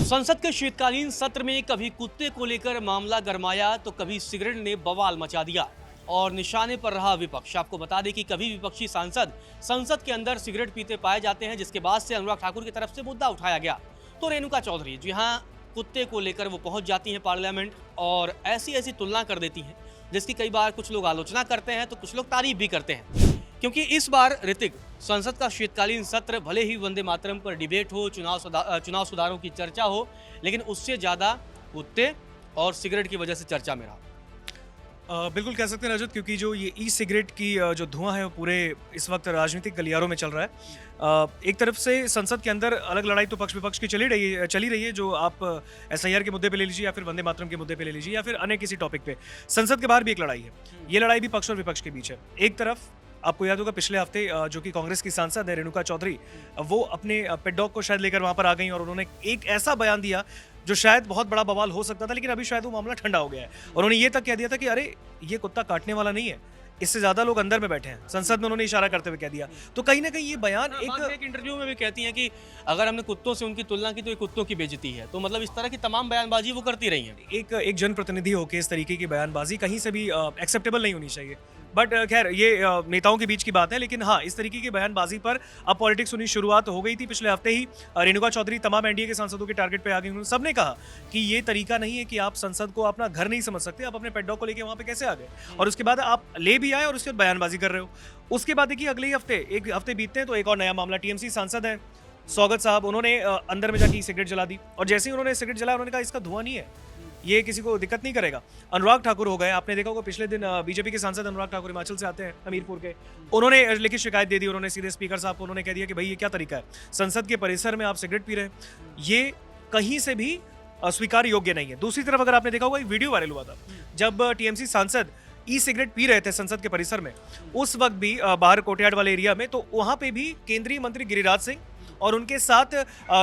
संसद के शीतकालीन सत्र में कभी कुत्ते को लेकर मामला गरमाया तो कभी सिगरेट ने बवाल मचा दिया और निशाने पर रहा विपक्ष। आपको बता दें कि कभी विपक्षी सांसद संसद के अंदर सिगरेट पीते पाए जाते हैं, जिसके बाद से अनुराग ठाकुर की तरफ से मुद्दा उठाया गया। तो रेणुका चौधरी जी हाँ, कुत्ते को लेकर वो पहुंच जाती हैं पार्लियामेंट और ऐसी ऐसी तुलना कर देती हैं जिसकी कई बार कुछ लोग आलोचना करते हैं तो कुछ लोग तारीफ भी करते हैं। क्योंकि इस बार ऋतिक, संसद का शीतकालीन सत्र भले ही वंदे मातरम पर डिबेट हो, चुनाव सुधारों की चर्चा हो, लेकिन उससे ज़्यादा कुत्ते और सिगरेट की वजह से चर्चा में रहा। बिल्कुल कह सकते हैं रजत, क्योंकि जो ये ई सिगरेट की जो धुआं है वो पूरे इस वक्त राजनीतिक गलियारों में चल रहा है। एक तरफ से संसद के अंदर अलग लड़ाई तो पक्ष विपक्ष की चली रही है, जो आप एसआईआर के मुद्दे पे ले लीजिए या फिर वंदे मातरम के मुद्दे पे ले लीजिए या फिर अन्य किसी टॉपिक पे। संसद के बाहर भी एक लड़ाई है, ये लड़ाई भी पक्ष और विपक्ष के बीच है। एक तरफ आपको याद होगा पिछले हफ्ते जो कि कांग्रेस की सांसद है रेणुका चौधरी, वो अपने पेट डॉग को शायद लेकर वहां पर आ गई और उन्होंने एक ऐसा बयान दिया जो शायद बहुत बड़ा बवाल हो सकता था, लेकिन अभी शायद वो मामला ठंडा हो गया है। और उन्होंने ये तक कह दिया था कि अरे ये कुत्ता काटने वाला नहीं है, इससे ज्यादा लोग अंदर में बैठे हैं। संसद में उन्होंने इशारा करते हुए कह दिया। तो कहीं ना कहीं ये बयान एक इंटरव्यू में भी कहती हैं कि अगर हमने कुत्तों से उनकी तुलना की तो ये कुत्तों की बेइज्जती है। तो मतलब इस तरह की तमाम बयानबाजी वो करती रही हैं। एक जनप्रतिनिधि होकर इस तरीके की बयानबाजी कहीं से भी एक्सेप्टेबल नहीं होनी चाहिए। बट खैर ये नेताओं के बीच की बात है, लेकिन हाँ, इस तरीके की बयानबाजी पर अब पॉलिटिक्स होनी शुरुआत हो गई थी। पिछले हफ्ते ही रेणुका चौधरी तमाम एनडीए के सांसदों के टारगेट पे आ गई। उन्होंने सबने कहा कि ये तरीका नहीं है कि आप संसद को अपना घर नहीं समझ सकते, आप अपने पेट डॉग को लेकर वहां पे कैसे आ गए, और उसके बाद आप ले भी आए और उसके बाद बयानबाजी कर रहे हो। उसके बाद देखिए अगले हफ्ते एक हफ्ते बीतते हैं तो एक और नया मामला। टीएमसी सांसद है स्वागत साहब, उन्होंने अंदर में जाके सिगरेट जला दी और जैसे ही उन्होंने सिगरेट जलाया उन्होंने कहा इसका धुआं नहीं है, ये किसी को दिक्कत नहीं करेगा। अनुराग ठाकुर हो गए, आपने देखा होगा पिछले दिन बीजेपी के सांसद अनुराग ठाकुर हिमाचल से आते हैं, हमीरपुर के, उन्होंने लिखित शिकायत दे दी। उन्होंने सीधे स्पीकर साहब को उन्होंने कह दिया कि भाई ये क्या तरीका है, संसद के परिसर में आप सिगरेट पी रहे हैं, ये कहीं से भी स्वीकार योग्य नहीं है। दूसरी तरफ अगर आपने देखा होगा एक वीडियो वायरल हुआ था जब टीएमसी सांसद ई सिगरेट पी रहे थे संसद के परिसर में, उस वक्त भी बाहर कोर्टयार्ड वाले एरिया में, तो वहां पे भी केंद्रीय मंत्री गिरिराज सिंह और उनके साथ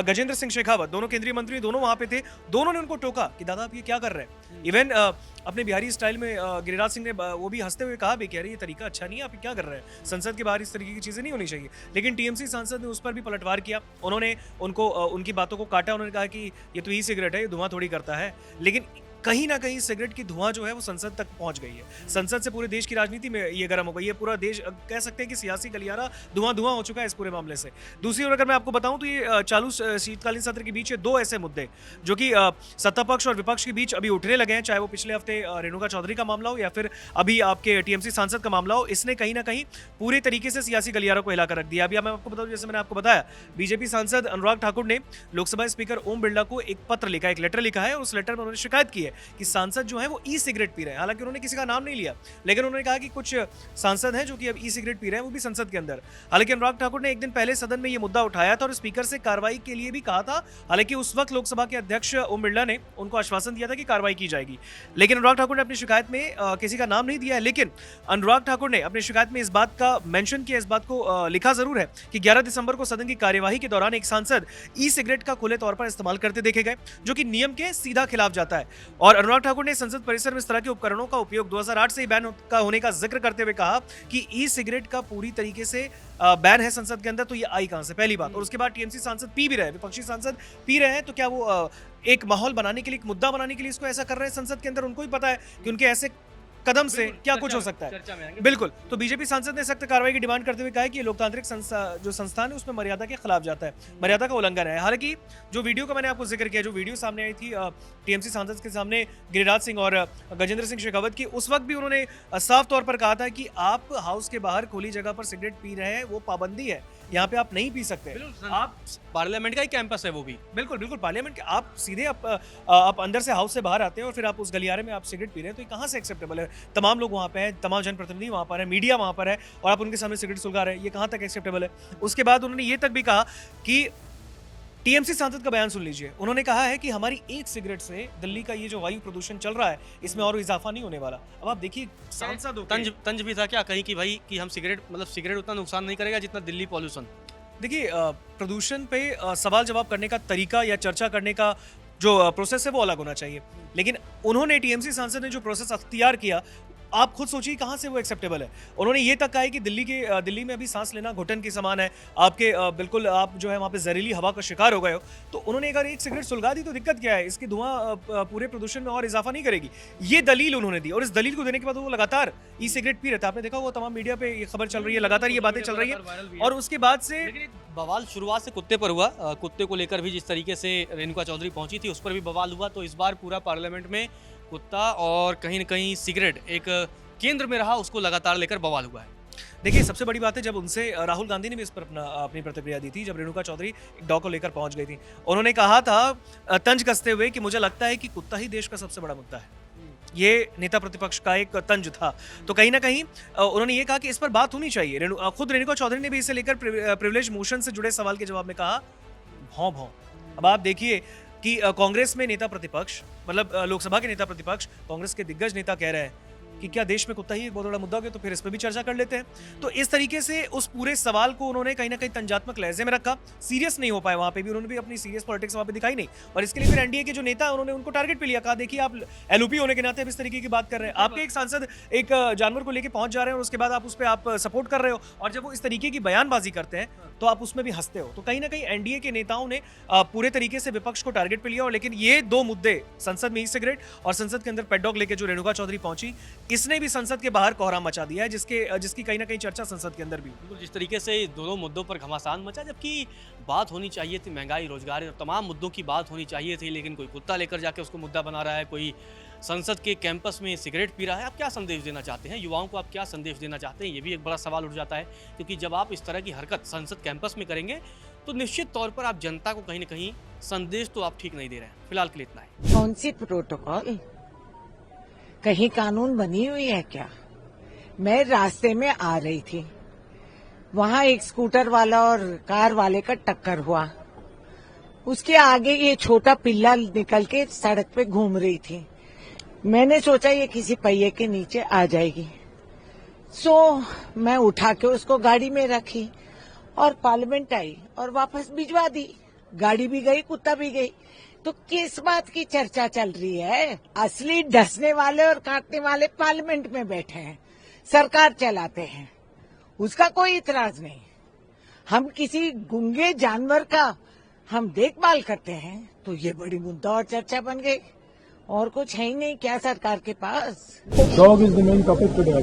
गजेंद्र सिंह शेखावत, दोनों केंद्रीय मंत्री, दोनों वहां पे थे। दोनों ने उनको टोका कि दादा आप ये क्या कर रहे हैं। इवन अपने बिहारी स्टाइल में गिरिराज सिंह ने वो भी हंसते हुए कहा भी, कह रहे ये तरीका अच्छा नहीं है, आप क्या कर रहे हैं, संसद के बाहर इस तरीके की चीजें नहीं होनी चाहिए। लेकिन टीएमसी सांसद ने उस पर भी पलटवार किया, उन्होंने उनको उनकी बातों को काटा। उन्होंने कहा कि ये तो ई सिगरेट है, ये धुआं थोड़ी करता है। लेकिन कहीं ना कहीं सिगरेट की धुआं जो है वो संसद तक पहुंच गई है। संसद से पूरे देश की राजनीति में ये गर्म हो गई है। पूरा देश कह सकते हैं कि सियासी गलियारा धुआं धुआं हो चुका है इस पूरे मामले से। दूसरी ओर अगर मैं आपको बताऊं तो ये चालू शीतकालीन सत्र के बीच ये दो ऐसे मुद्दे जो कि सत्ता पक्ष और विपक्ष के बीच अभी उठने लगे हैं, चाहे वो पिछले हफ्ते रेणुका चौधरी का मामला हो या फिर अभी आपके टीएमसी सांसद का मामला हो, इसने कहीं ना कहीं पूरे तरीके से सियासी गलियारों को हिलाकर रख दिया। अभी मैं आपको बताऊं, जैसे मैंने आपको बताया, बीजेपी सांसद अनुराग ठाकुर ने लोकसभा स्पीकर ओम बिरला को एक पत्र लिखा, एक लेटर लिखा है, और उस लेटर में उन्होंने शिकायत की है कि सांसद जो है वो ई सिगरेट पी रहे हैं। हालांकि उन्होंने किसी का नाम नहीं लिया, लेकिन उन्होंने कहा कि कुछ सांसद हैं जो कि अब ई सिगरेट पी रहे हैं, वो भी संसद के अंदर। हालांकि अनुराग ठाकुर ने एक दिन पहले सदन में ये मुद्दा उठाया था और स्पीकर से कार्रवाई के लिए भी कहा था। हालांकि उस वक्त लोकसभा के अध्यक्ष ओम बिरला ने उनको आश्वासन दिया था कि कार्रवाई की जाएगी, लेकिन अनुराग ठाकुर ने अपनी शिकायत में किसी का नाम नहीं दिया है। लेकिन अनुराग ठाकुर ने अपनी शिकायत में इस बात का मेंशन किया, इस बात को लिखा जरूर है कि 11 दिसंबर को सदन की कार्यवाही के दौरान एक सांसद ई सिगरेट का खुले तौर पर इस्तेमाल करते देखे गए, जो कि नियम के सीधा खिलाफ जाता है। और अनुराग ठाकुर ने संसद परिसर में इस तरह के उपकरणों का उपयोग 2008 से ही बैन का होने का जिक्र करते हुए कहा कि ई सिगरेट का पूरी तरीके से बैन है संसद के अंदर, तो ये आई कहां से, पहली बात। और उसके बाद टीएमसी सांसद पी भी रहे हैं, विपक्षी सांसद पी रहे हैं, तो क्या वो एक माहौल बनाने के लिए, एक मुद्दा बनाने के लिए इसको ऐसा कर रहे हैं संसद के अंदर? उनको ही पता है कि उनके ऐसे कदम से क्या कुछ हो सकता है। बिल्कुल, तो बीजेपी सांसद ने सख्त कार्रवाई की डिमांड करते हुए कहा कि ये लोकतांत्रिक जो संस्थान है उसमें मर्यादा के खिलाफ जाता है, मर्यादा का उल्लंघन है। हालांकि जो वीडियो का मैंने आपको जिक्र किया, जो वीडियो सामने आई थी टीएमसी सांसद के सामने गिरिराज सिंह और गजेंद्र सिंह शेखावत की, उस वक्त भी उन्होंने साफ तौर पर कहा था कि आप हाउस के बाहर खुली जगह पर सिगरेट पी रहे हैं, वो पाबंदी है, यहाँ पे आप नहीं पी सकते। आप पार्लियामेंट का ही कैंपस है वो भी। बिल्कुल बिल्कुल, पार्लियामेंट के आप सीधे आप अंदर से हाउस से बाहर आते हैं और फिर आप उस गलियारे में आप सिगरेट पी रहे हैं, तो ये कहाँ से एक्सेप्टेबल है? तमाम लोग वहाँ पे हैं, तमाम जनप्रतिनिधि वहाँ पर है, मीडिया वहाँ पर है, और आप उनके सामने सिगरेट सुलगा रहे हैं, ये कहाँ तक एक्सेप्टेबल है? उसके बाद उन्होंने ये तक भी कहा कि टीएमसी सांसद का बयान सुन लीजिए, उन्होंने कहा है कि हमारी एक सिगरेट से दिल्ली का ये जो वायु प्रदूषण चल रहा है इसमें और इजाफा नहीं होने वाला। अब आप देखिए, सांसद तंज भी था क्या कहीं कि भाई कि हम सिगरेट, मतलब सिगरेट उतना नुकसान नहीं करेगा जितना दिल्ली पॉल्यूशन। देखिए, प्रदूषण पे सवाल जवाब करने का तरीका या चर्चा करने का जो प्रोसेस है वो अलग होना चाहिए, लेकिन उन्होंने टीएमसी सांसद ने जो प्रोसेस अख्तियार किया, आप खुद सोचिए कहाँ से वो एक्सेप्टेबल है। उन्होंने ये तक कहा है कि दिल्ली में अभी सांस लेना घुटन के समान है, आपके बिल्कुल आप जो है वहाँ पे जहरीली हवा का शिकार हो गए हो। तो उन्होंने अगर एक सिगरेट सुलगा दी तो दिक्कत क्या है, इसकी धुआं पूरे प्रदूषण में और इजाफा नहीं करेगी। ये दलील उन्होंने दी और इस दलील को देने के बाद वो लगातार ई सिगरेट पी रहे थे। आपने देखा वो तमाम मीडिया पे ये खबर चल रही है, लगातार ये बातें चल रही है। और उसके बाद से लेकिन एक बवाल शुरुआत से कुत्ते पर हुआ। कुत्ते को लेकर भी जिस तरीके से रेणुका चौधरी पहुंची थी उस पर भी बवाल हुआ। तो इस बार पूरा पार्लियामेंट में कुत्ता और कहीं न कहीं सिगरेट एक केंद्र में रहा, उसको लगातार लेकर बवाल हुआ है। देखिए सबसे बड़ी बात है, जब उनसे राहुल गांधी ने भी इस पर अपनी प्रतिक्रिया दी थी, जब रेणुका चौधरी एक डॉग को लेकर पहुंच गई थी, उन्होंने कहा था तंज कसते हुए कि मुझे लगता है कि कुत्ता ही देश का सबसे बड़ा मुद्दा है। ये नेता प्रतिपक्ष का एक तंज था। तो कहीं ना कहीं उन्होंने ये कहा कि इस पर बात होनी चाहिए। खुद रेणुका चौधरी ने भी इसे लेकर प्रिविलेज मोशन से जुड़े सवाल के जवाब में कहा भौं भौं। अब आप देखिए कि कांग्रेस में नेता प्रतिपक्ष, मतलब लोकसभा के नेता प्रतिपक्ष, कांग्रेस के दिग्गज नेता कह रहे हैं कि क्या देश में कुत्ता ही एक बहुत बड़ा मुद्दा हो गया, तो फिर इस पर भी चर्चा कर लेते हैं। तो इस तरीके से उस पूरे सवाल को उन्होंने कहीं ना कहीं तंजात्मक लहजे में रखा, सीरियस नहीं हो पाए वहां पे भी, उन्होंने भी अपनी सीरियस पॉलिटिक्स वहां पे दिखाई नहीं। और इसके लिए फिर एनडीए के जो नेता है उन्होंने उनको टारगेट पे लिया, कहा देखिए आप एलओपी होने के नाते अब इस तरीके की बात कर रहे हैं, आपके एक सांसद एक जानवर को लेकर पहुंच जा रहे हैं और उसके बाद आप उस पर आप सपोर्ट कर रहे हो, और जब वो इस तरीके की बयानबाजी करते हैं तो आप उसमें भी हंसते हो। तो कहीं ना कहीं एनडीए के नेताओं ने पूरे तरीके से विपक्ष को टारगेट पे लिया। और लेकिन ये दो मुद्दे, संसद में ई सिगरेट और संसद के अंदर पेट डॉग लेके जो रेणुका चौधरी पहुंची, इसने भी संसद के बाहर कोहराम मचा दिया है, जिसकी कहीं ना कहीं चर्चा संसद के अंदर भी। बिल्कुल, जिस तरीके से दोनों मुद्दों पर घमासान मचा, जबकि बात होनी चाहिए थी महंगाई, रोजगार और तमाम मुद्दों की बात होनी चाहिए थी, लेकिन कोई कुत्ता लेकर जाके उसको मुद्दा बना रहा है, कोई संसद के कैंपस में सिगरेट पी रहा है। आप क्या संदेश देना चाहते हैं युवाओं को, आप क्या संदेश देना चाहते हैं? ये भी एक बड़ा सवाल उठ जाता है, क्योंकि जब आप इस तरह की हरकत संसद कैंपस में करेंगे तो निश्चित तौर पर आप जनता को कहीं ना कहीं संदेश तो आप ठीक नहीं दे रहे हैं। फिलहाल के लिए इतना है। कौन सी प्रोटोकॉल, कहीं कानून बनी हुई है क्या? मैं रास्ते में आ रही थी, वहां एक स्कूटर वाला और कार वाले का टक्कर हुआ, उसके आगे ये छोटा पिल्ला निकल के सड़क पे घूम रही थी। मैंने सोचा ये किसी पहिए के नीचे आ जाएगी, सो मैं उठा के उसको गाड़ी में रखी और पार्लियामेंट आई और वापस भिजवा दी। गाड़ी भी गई, कुत्ता भी गई। तो किस बात की चर्चा चल रही है? असली डसने वाले और काटने वाले पार्लियामेंट में बैठे हैं, सरकार चलाते हैं, उसका कोई इतराज नहीं। हम किसी गुंगे जानवर का हम देखभाल करते हैं तो ये बड़ी मुद्दा और चर्चा बन गई। और कुछ है ही नहीं क्या सरकार के पास? Dog is the main topic today.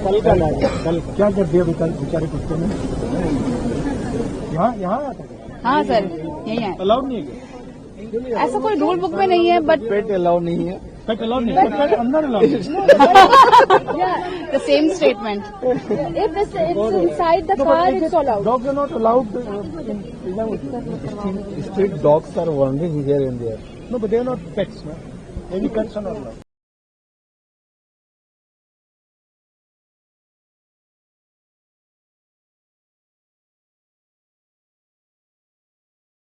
कल का लाइव, कल क्या कर दिया बेचारे कुत्ते ने? यहाँ आता है? हाँ सर, यही है। अलाउड नहीं है? ऐसा कोई रूल बुक में नहीं है, बट पेट अलाउड नहीं है। पेट अलाउड नहीं है, पेट अंदर allowed the same statement. If it's inside the car, it's allowed. Dogs are not allowed. Street dogs are wandering here and there. No, but they are not pets. Any pets are not allowed.